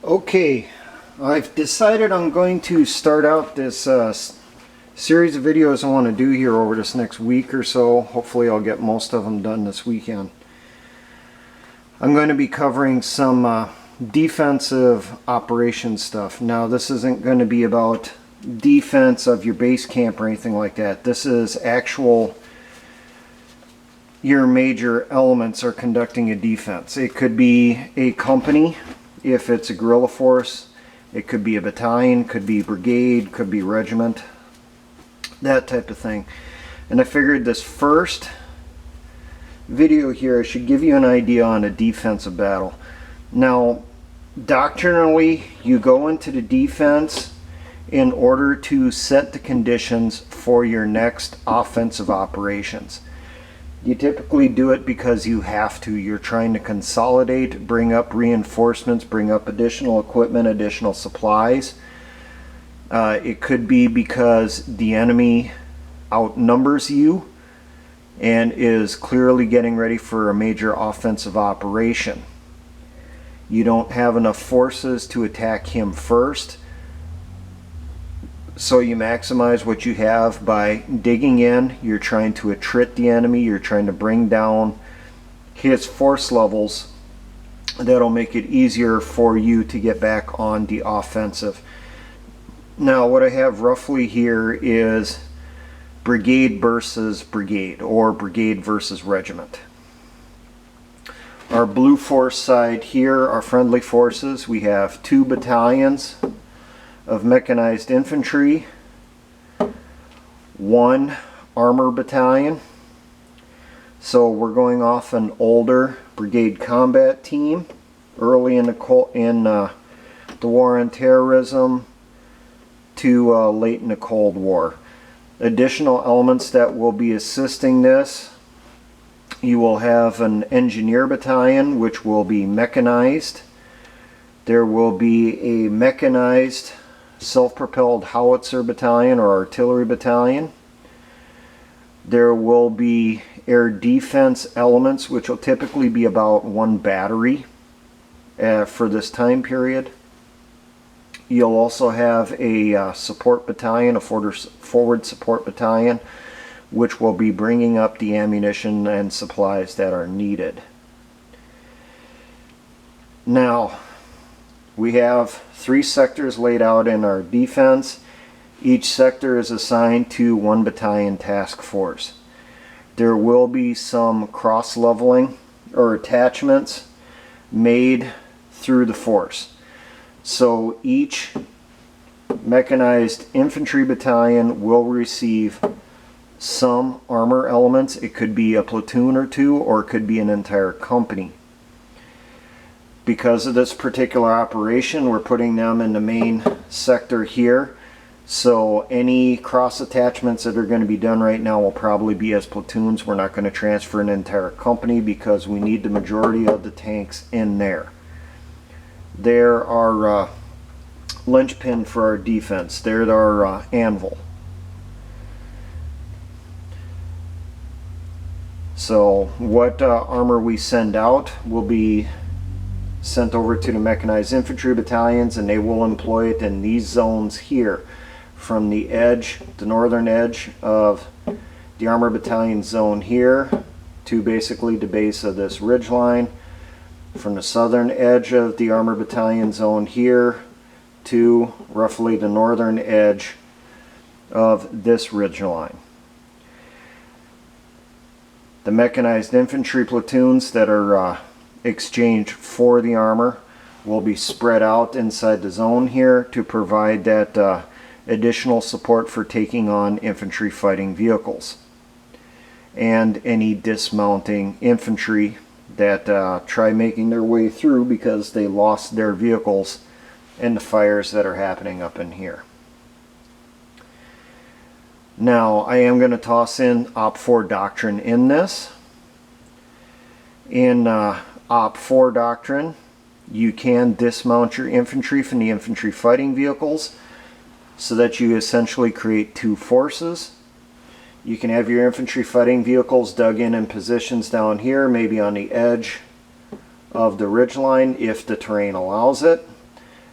Okay, I've decided I'm going to start out this series of videos I want to do here over this next week or so. Hopefully I'll get most of them done this weekend. I'm going to be covering some defensive operations stuff. Now this isn't going to be about defense of your base camp or anything like that. This is actual, your major elements are conducting a defense. It could be a company if it's a guerrilla force, it could be a battalion, could be brigade, could be regiment, that type of thing. And I figured this first video here I should give you an idea on a defensive battle. Now doctrinally you go into the defense in order to set the conditions for your next offensive operations. You typically do it because you have to. You're trying to consolidate, bring up reinforcements, bring up additional equipment, additional supplies. It could be because the enemy outnumbers you and is clearly getting ready for a major offensive operation. You don't have enough forces to attack him first, so you maximize what you have by digging in. You're trying to attrit the enemy, you're trying to bring down his force levels. That'll make it easier for you to get back on the offensive. Now what I have roughly here is brigade versus brigade, or brigade versus regiment. Our blue force side here, our friendly forces, we have 2 battalions of mechanized infantry, 1 armor battalion. So we're going off an older brigade combat team, early in the war on terrorism to late in the Cold War. Additional elements that will be assisting this: you will have an engineer battalion which will be mechanized. There will be a mechanized self-propelled howitzer battalion or artillery battalion. There will be air defense elements, which will typically be about 1 battery for this time period. You'll also have a support battalion, a forward support battalion, which will be bringing up the ammunition and supplies that are needed. Now we have 3 sectors laid out in our defense. Each sector is assigned to 1 battalion task force. There will be some cross-leveling or attachments made through the force. So each mechanized infantry battalion will receive some armor elements. It could be a platoon or 2, or it could be an entire company. Because of this particular operation, we're putting them in the main sector here. So any cross attachments that are going to be done right now will probably be as platoons. We're not going to transfer an entire company because we need the majority of the tanks in there. They're our linchpin for our defense. They're our anvil. So what armor we send out will be sent over to the mechanized infantry battalions, and they will employ it in these zones here, from the edge, the northern edge of the armor battalion zone here to basically the base of this ridge line, from the southern edge of the armor battalion zone here to roughly the northern edge of this ridge line. The mechanized infantry platoons that are exchanged for the armor will be spread out inside the zone here to provide that additional support for taking on infantry fighting vehicles and any dismounting infantry that try making their way through because they lost their vehicles in the fires that are happening up in here. Now I am going to toss in Op 4 doctrine in this. In Op 4 doctrine, you can dismount your infantry from the infantry fighting vehicles so that you essentially create 2 forces. You can have your infantry fighting vehicles dug in positions down here, maybe on the edge of the ridgeline if the terrain allows it.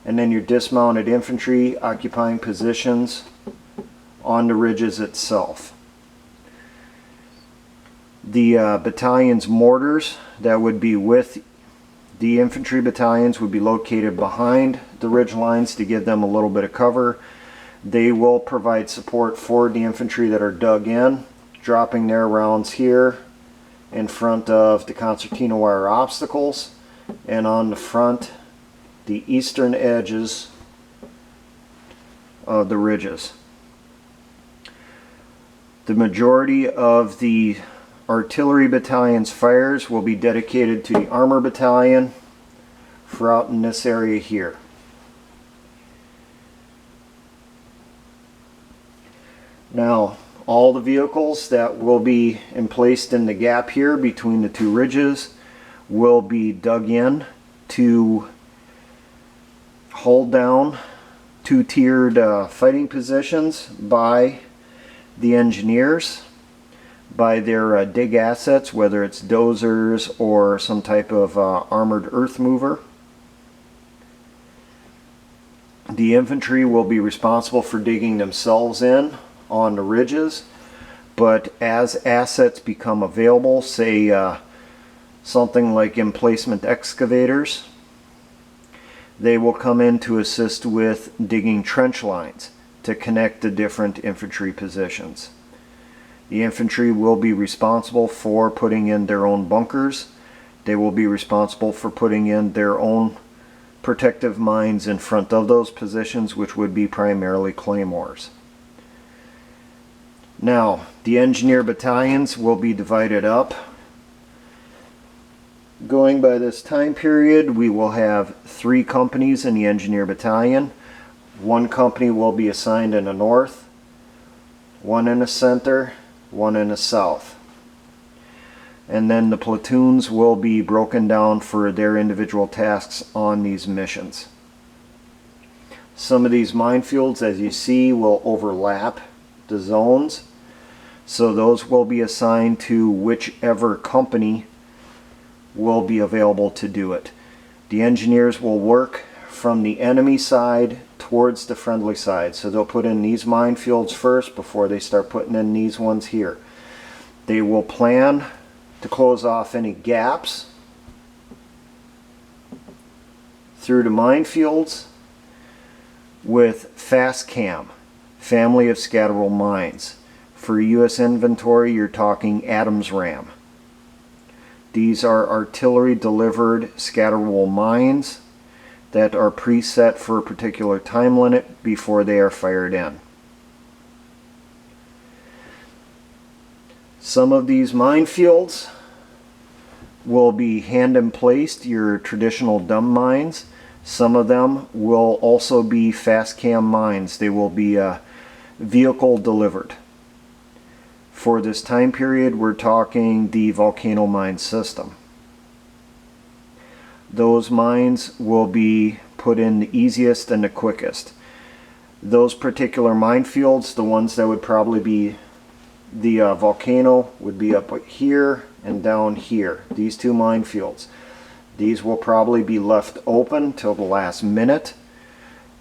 and then your dismounted infantry occupying positions on the ridges itself. The battalion's mortars that would be with the infantry battalions would be located behind the ridge lines to give them a little bit of cover. They will provide support for the infantry that are dug in, dropping their rounds here in front of the concertina wire obstacles, and on the front, the eastern edges of the ridges. The majority of the artillery battalion's fires will be dedicated to the armor battalion for out in this area here. Now, all the vehicles that will be placed in the gap here between the two ridges will be dug in to hold down two-tiered fighting positions by the engineers, by their dig assets, whether it's dozers or some type of armored earth mover. The infantry will be responsible for digging themselves in on the ridges, but as assets become available, say something like emplacement excavators, they will come in to assist with digging trench lines to connect the different infantry positions. The infantry will be responsible for putting in their own bunkers. They will be responsible for putting in their own protective mines in front of those positions, which would be primarily claymores. Now, the engineer battalions will be divided up. Going by this time period, we will have 3 companies in the engineer battalion. 1 company will be assigned in the north, 1 in the center, 1 in the south. And then the platoons will be broken down for their individual tasks on these missions. Some of these minefields, as you see, will overlap the zones, so those will be assigned to whichever company will be available to do it. The engineers will work from the enemy side towards the friendly side, so they'll put in these minefields first before they start putting in these ones here. They will plan to close off any gaps through the minefields with fast cam, family of scatterable mines. For U.S. inventory, you're talking Adams Ram. These are artillery delivered scatterable mines that are preset for a particular time limit before they are fired in. Some of these minefields will be hand emplaced, your traditional dumb mines. Some of them will also be fast cam mines. They will be vehicle delivered. For this time period, we're talking the volcano mine system. Those mines will be put in the easiest and the quickest. Those particular minefields, the ones that would probably be the volcano, would be up here and down here. These 2 minefields. These will probably be left open till the last minute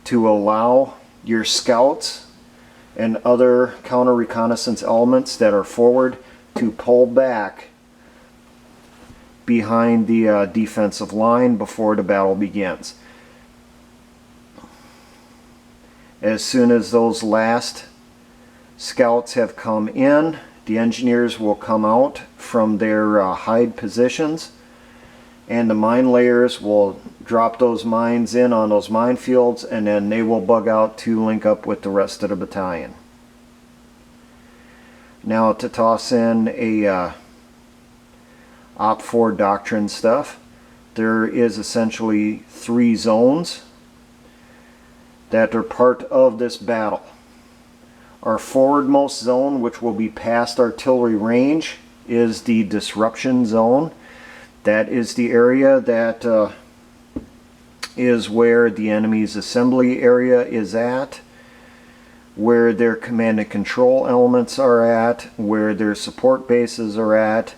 to allow your scouts and other counter reconnaissance elements that are forward to pull back behind the defensive line before the battle begins. As soon as those last scouts have come in, the engineers will come out from their hide positions, and the mine layers will drop those mines in on those minefields, and then they will bug out to link up with the rest of the battalion. Now, to toss in a Op 4 doctrine stuff, there is essentially 3 zones that are part of this battle. Our forwardmost zone, which will be past artillery range, is the disruption zone. That is the area that is where the enemy's assembly area is at, where their command and control elements are at, where their support bases are at,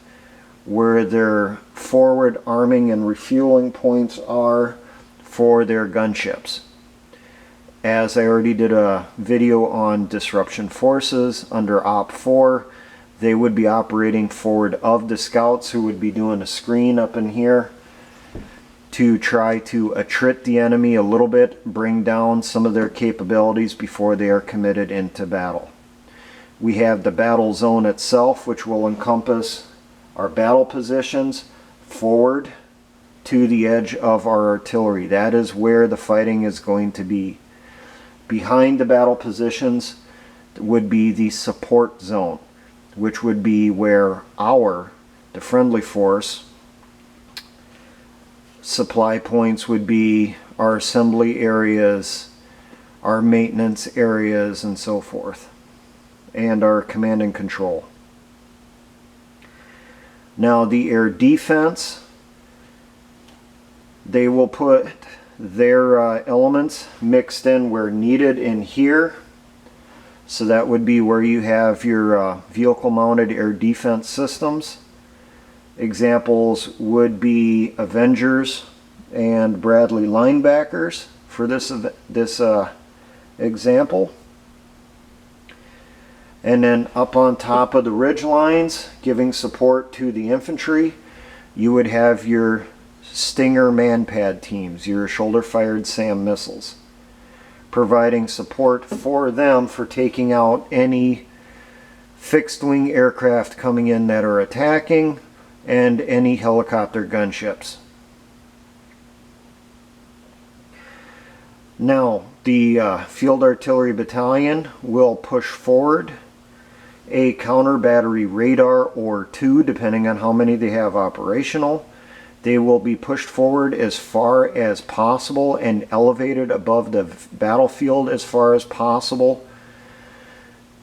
where their forward arming and refueling points are for their gunships. As I already did a video on disruption forces under Op 4, they would be operating forward of the scouts, who would be doing a screen up in here to try to attrit the enemy a little bit, bring down some of their capabilities before they are committed into battle. We have the battle zone itself, which will encompass our battle positions forward to the edge of our artillery. That is where the fighting is going to be. Behind the battle positions would be the support zone, which would be where the friendly force, supply points would be, our assembly areas, our maintenance areas, and so forth, and our command and control. Now the air defense, they will put their elements mixed in where needed in here. So that would be where you have your vehicle mounted air defense systems. Examples would be Avengers and Bradley linebackers for this example. And then up on top of the ridge lines, giving support to the infantry, you would have your Stinger manpad teams, your shoulder-fired SAM missiles, providing support for them for taking out any fixed-wing aircraft coming in that are attacking, and any helicopter gunships. Now, the Field Artillery Battalion will push forward a counter battery radar or two, depending on how many they have operational. They will be pushed forward as far as possible and elevated above the battlefield as far as possible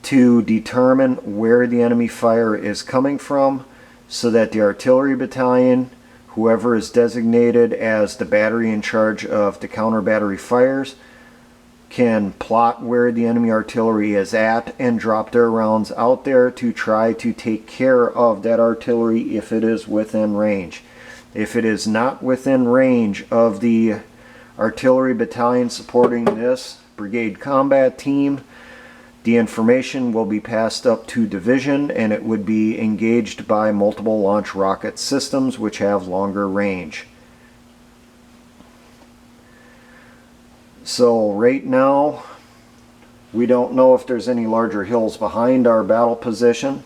to determine where the enemy fire is coming from, so that the artillery battalion, whoever is designated as the battery in charge of the counter battery fires, can plot where the enemy artillery is at and drop their rounds out there to try to take care of that artillery if it is within range. If it is not within range of the artillery battalion supporting this brigade combat team, the information will be passed up to division, and it would be engaged by multiple launch rocket systems which have longer range. So right now we don't know if there's any larger hills behind our battle position.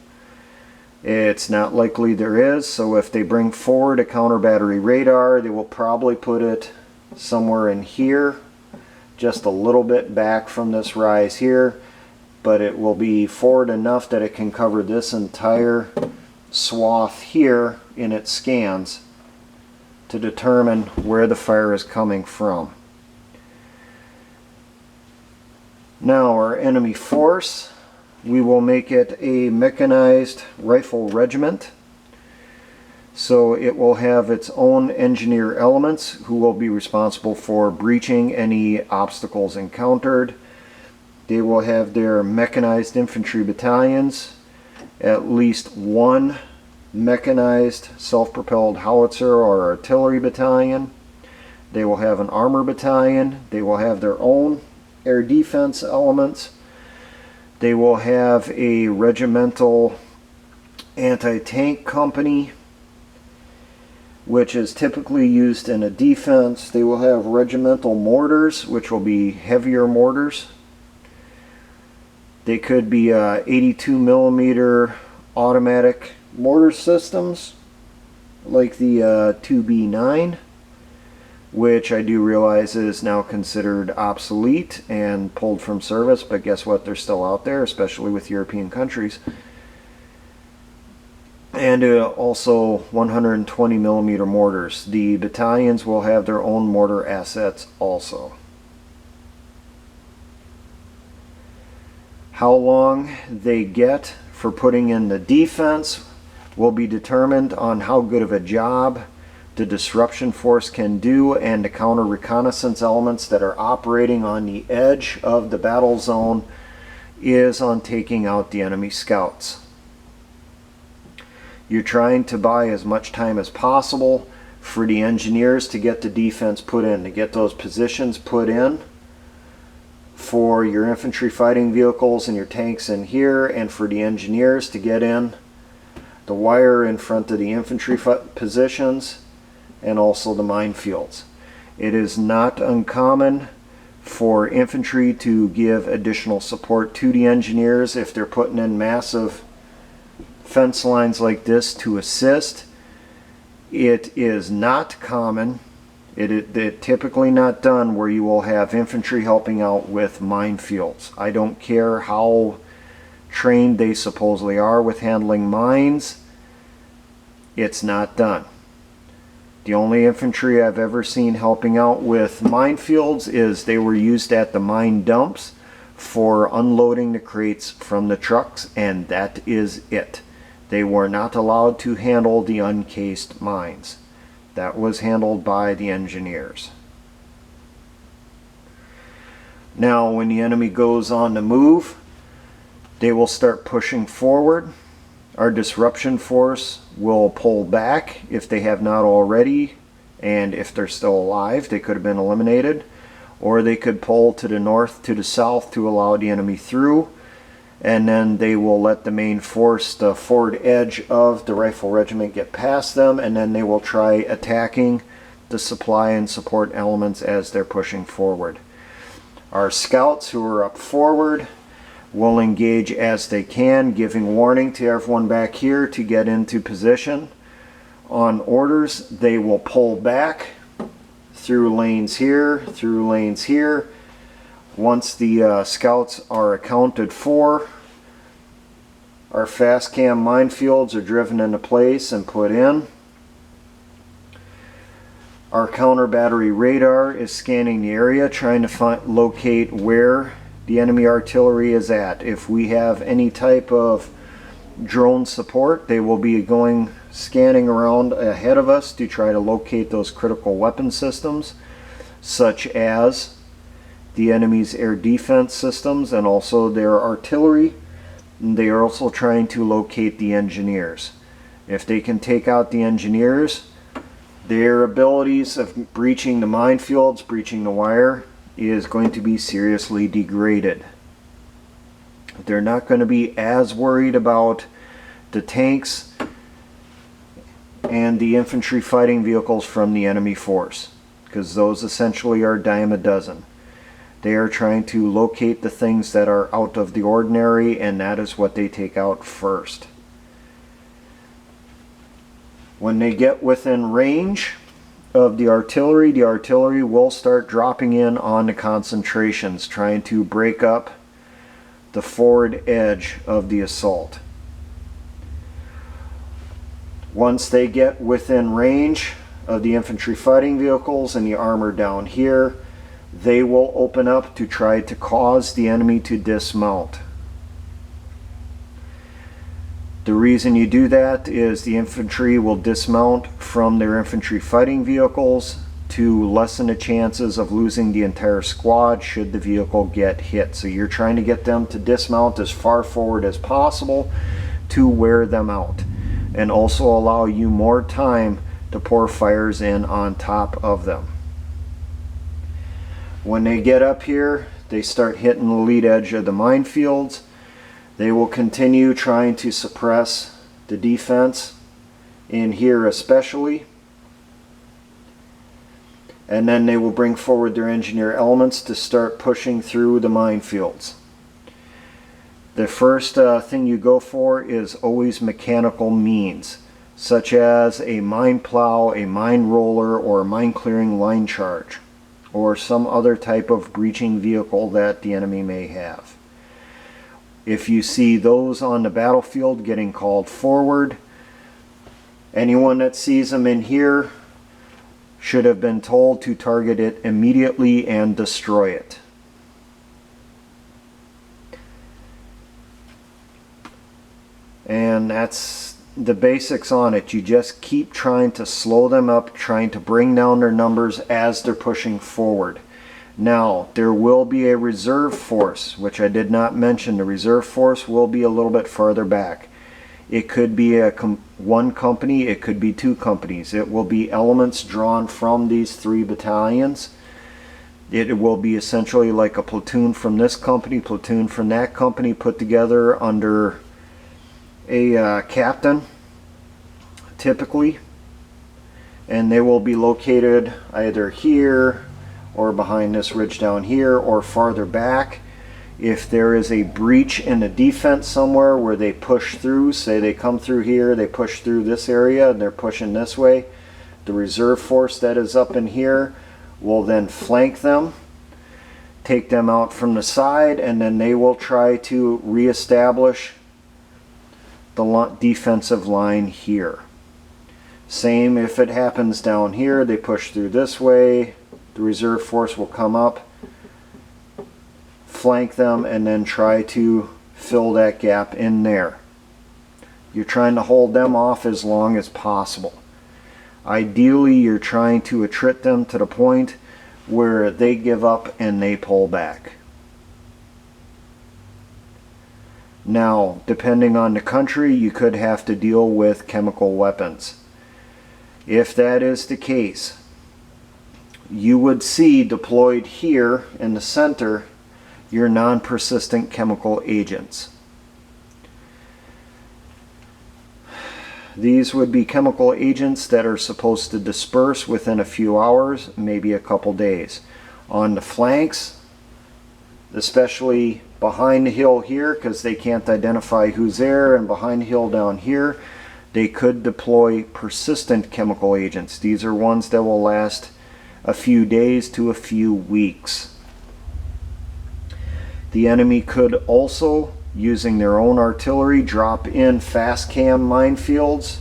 It's not likely there is, so if they bring forward a counter battery radar, they will probably put it somewhere in here, just a little bit back from this rise here, but it will be forward enough that it can cover this entire swath here in its scans to determine where the fire is coming from. Now our enemy force, we will make it a mechanized rifle regiment. So it will have its own engineer elements who will be responsible for breaching any obstacles encountered. They will have their mechanized infantry battalions, at least one mechanized self-propelled howitzer or artillery battalion. They will have an armor battalion. They will have their own air defense elements. They will have a regimental anti-tank company, which is typically used in a defense. They will have regimental mortars, which will be heavier mortars. They could be 82 millimeter automatic mortar systems, like the 2B9, which I do realize is now considered obsolete and pulled from service, but guess what? They're still out there, especially with European countries. And also 120 millimeter mortars. The battalions will have their own mortar assets also. How long they get for putting in the defense will be determined on how good of a job the disruption force can do and the counter reconnaissance elements that are operating on the edge of the battle zone is on taking out the enemy scouts. You're trying to buy as much time as possible for the engineers to get the defense put in, to get those positions put in for your infantry fighting vehicles and your tanks in here, and for the engineers to get in the wire in front of the infantry positions and also the minefields. It is not uncommon for infantry to give additional support to the engineers if they're putting in massive fence lines like this to assist. It is not common, it typically not done, where you will have infantry helping out with minefields. I don't care how trained they supposedly are with handling mines, it's not done. The only infantry I've ever seen helping out with minefields is they were used at the mine dumps for unloading the crates from the trucks, and that is it. They were not allowed to handle the uncased mines. That was handled by the engineers. Now when the enemy goes on the move, they will start pushing forward. Our disruption force will pull back if they have not already, and if they're still alive they could have been eliminated, or they could pull to the north, to the south, to allow the enemy through, and then they will let the main force, the forward edge of the rifle regiment, get past them, and then they will try attacking the supply and support elements as they're pushing forward. Our scouts who are up forward will engage as they can, giving warning to everyone back here to get into position. On orders, they will pull back through lanes here, through lanes here. Once the scouts are accounted for, our fast cam minefields are driven into place and put in. Our counter battery radar is scanning the area, trying to locate where the enemy artillery is at. If we have any type of drone support, they will be scanning around ahead of us to try to locate those critical weapon systems, such as the enemy's air defense systems and also their artillery. They are also trying to locate the engineers. If they can take out the engineers, their abilities of breaching the minefields, breaching the wire, is going to be seriously degraded. They're not going to be as worried about the tanks and the infantry fighting vehicles from the enemy force, because those essentially are a dime a dozen. They are trying to locate the things that are out of the ordinary, and that is what they take out first. When they get within range of the artillery will start dropping in on the concentrations, trying to break up the forward edge of the assault. Once they get within range of the infantry fighting vehicles and the armor down here, they will open up to try to cause the enemy to dismount. The reason you do that is the infantry will dismount from their infantry fighting vehicles to lessen the chances of losing the entire squad should the vehicle get hit. So you're trying to get them to dismount as far forward as possible to wear them out, and also allow you more time to pour fires in on top of them. When they get up here, they start hitting the lead edge of the minefields. They will continue trying to suppress the defense in here especially, and then they will bring forward their engineer elements to start pushing through the minefields. The first thing you go for is always mechanical means, such as a mine plow, a mine roller, or a mine clearing line charge, or some other type of breaching vehicle that the enemy may have. If you see those on the battlefield getting called forward, anyone that sees them in here should have been told to target it immediately and destroy it. And that's the basics on it. You just keep trying to slow them up, trying to bring down their numbers as they're pushing forward. Now, there will be a reserve force, which I did not mention. The reserve force will be a little bit farther back. It could be one company, it could be two companies. It will be elements drawn from these 3 battalions It will be essentially like a platoon from this company, platoon from that company, put together under a captain, typically. And they will be located either here or behind this ridge down here or farther back. If there is a breach in the defense somewhere where they push through, say they come through here, they push through this area and they're pushing this way, the reserve force that is up in here will then flank them, take them out from the side, and then they will try to reestablish the defensive line here. Same if it happens down here, they push through this way, the reserve force will come up, flank them, and then try to fill that gap in there. You're trying to hold them off as long as possible. Ideally, you're trying to attrit them to the point where they give up and they pull back. Now, depending on the country, you could have to deal with chemical weapons. If that is the case, you would see deployed here in the center your non-persistent chemical agents. These would be chemical agents that are supposed to disperse within a few hours, maybe a couple days. On the flanks, especially behind the hill here, because they can't identify who's there, and behind the hill down here, they could deploy persistent chemical agents. These are ones that will last a few days to a few weeks. The enemy could also, using their own artillery, drop in fast cam minefields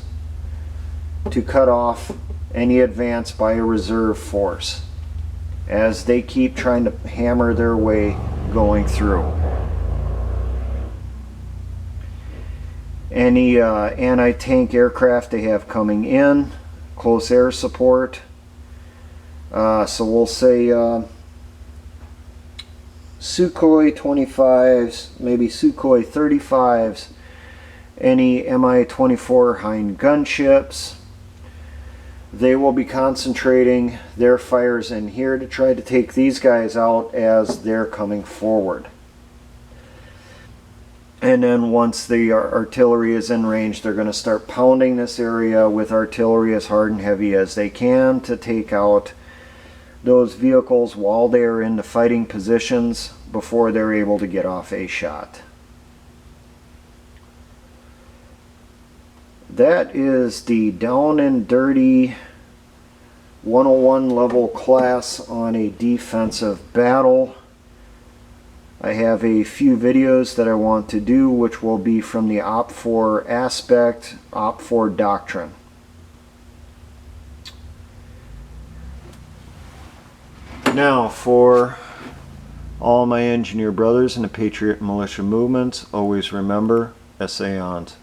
to cut off any advance by a reserve force as they keep trying to hammer their way going through. Any anti-tank aircraft they have coming in, close air support, so we'll say Sukhoi 25s, maybe Sukhoi 35s, any Mi-24 Hind gunships. They will be concentrating their fires in here to try to take these guys out as they're coming forward. And then once the artillery is in range, they're going to start pounding this area with artillery as hard and heavy as they can to take out those vehicles while they are in the fighting positions before they're able to get off a shot. That is the down and dirty 101 level class on a defensive battle. I have a few videos that I want to do, which will be from the OPFOR aspect, OPFOR doctrine. Now, for all my engineer brothers in the Patriot Militia movements, always remember, essayons.